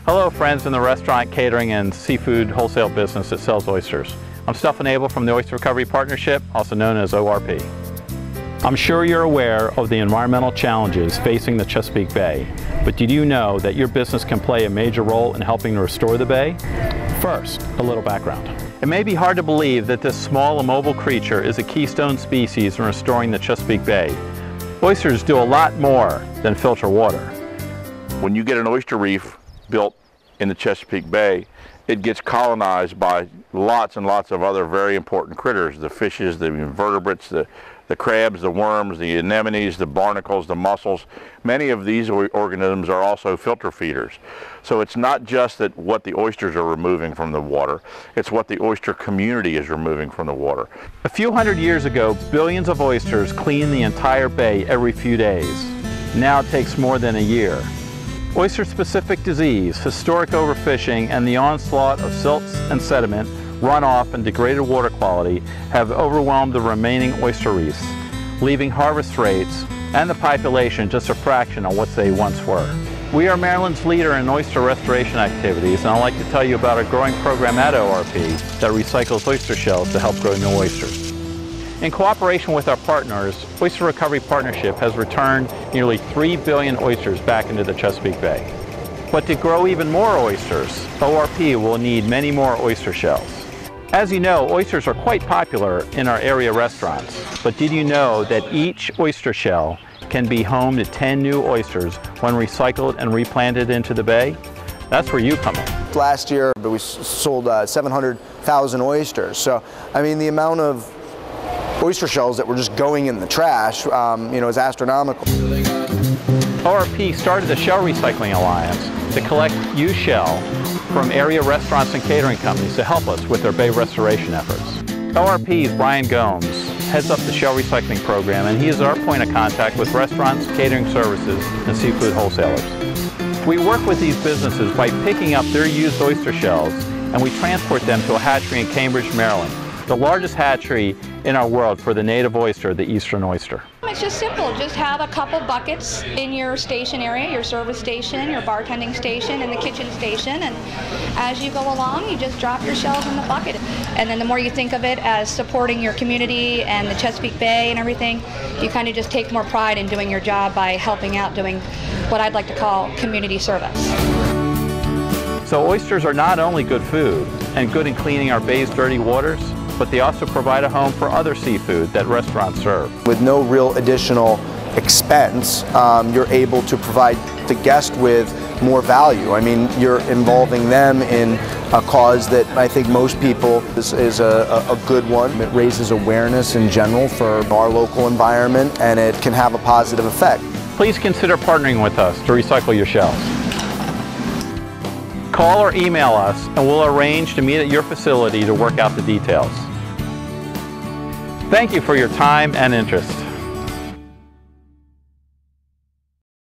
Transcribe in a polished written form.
Hello friends in the restaurant, catering, and seafood wholesale business that sells oysters. I'm Stephan Abel from the Oyster Recovery Partnership, also known as ORP. I'm sure you're aware of the environmental challenges facing the Chesapeake Bay, but did you know that your business can play a major role in helping to restore the bay? First, a little background. It may be hard to believe that this small immobile creature is a keystone species in restoring the Chesapeake Bay. Oysters do a lot more than filter water. When you get an oyster reef built in the Chesapeake Bay, it gets colonized by lots and lots of other very important critters, the fishes, the invertebrates, the crabs, the worms, the anemones, the barnacles, the mussels. Many of these organisms are also filter feeders. So it's not just that what the oysters are removing from the water, it's what the oyster community is removing from the water. A few hundred years ago, billions of oysters cleaned the entire bay every few days. Now it takes more than a year. Oyster-specific disease, historic overfishing, and the onslaught of silts and sediment, runoff, and degraded water quality have overwhelmed the remaining oyster reefs, leaving harvest rates and the population just a fraction of what they once were. We are Maryland's leader in oyster restoration activities, and I'd like to tell you about our growing program at ORP that recycles oyster shells to help grow new oysters. In cooperation with our partners, Oyster Recovery Partnership has returned nearly 3 billion oysters back into the Chesapeake Bay. But to grow even more oysters, ORP will need many more oyster shells. As you know, oysters are quite popular in our area restaurants, but did you know that each oyster shell can be home to 10 new oysters when recycled and replanted into the bay? That's where you come in. Last year, we sold 700,000 oysters. So, I mean, the amount of oyster shells that were just going in the trash, is astronomical. ORP started the Shell Recycling Alliance to collect used shell from area restaurants and catering companies to help us with their bay restoration efforts. ORP's Brian Gomes heads up the shell recycling program, and he is our point of contact with restaurants, catering services, and seafood wholesalers. We work with these businesses by picking up their used oyster shells, and we transport them to a hatchery in Cambridge, Maryland, the largest hatchery in our world for the native oyster, the eastern oyster. It's just simple. Just have a couple buckets in your station area, your service station, your bartending station, and the kitchen station, and as you go along, you just drop your shells in the bucket. And then the more you think of it as supporting your community and the Chesapeake Bay and everything, you kind of just take more pride in doing your job by helping out, doing what I'd like to call community service. So oysters are not only good food and good in cleaning our bay's dirty waters, but they also provide a home for other seafood that restaurants serve. With no real additional expense, you're able to provide the guest with more value. I mean, you're involving them in a cause that I think most people is a good one. It raises awareness in general for our local environment, and it can have a positive effect. Please consider partnering with us to recycle your shells. Call or email us and we'll arrange to meet at your facility to work out the details. Thank you for your time and interest.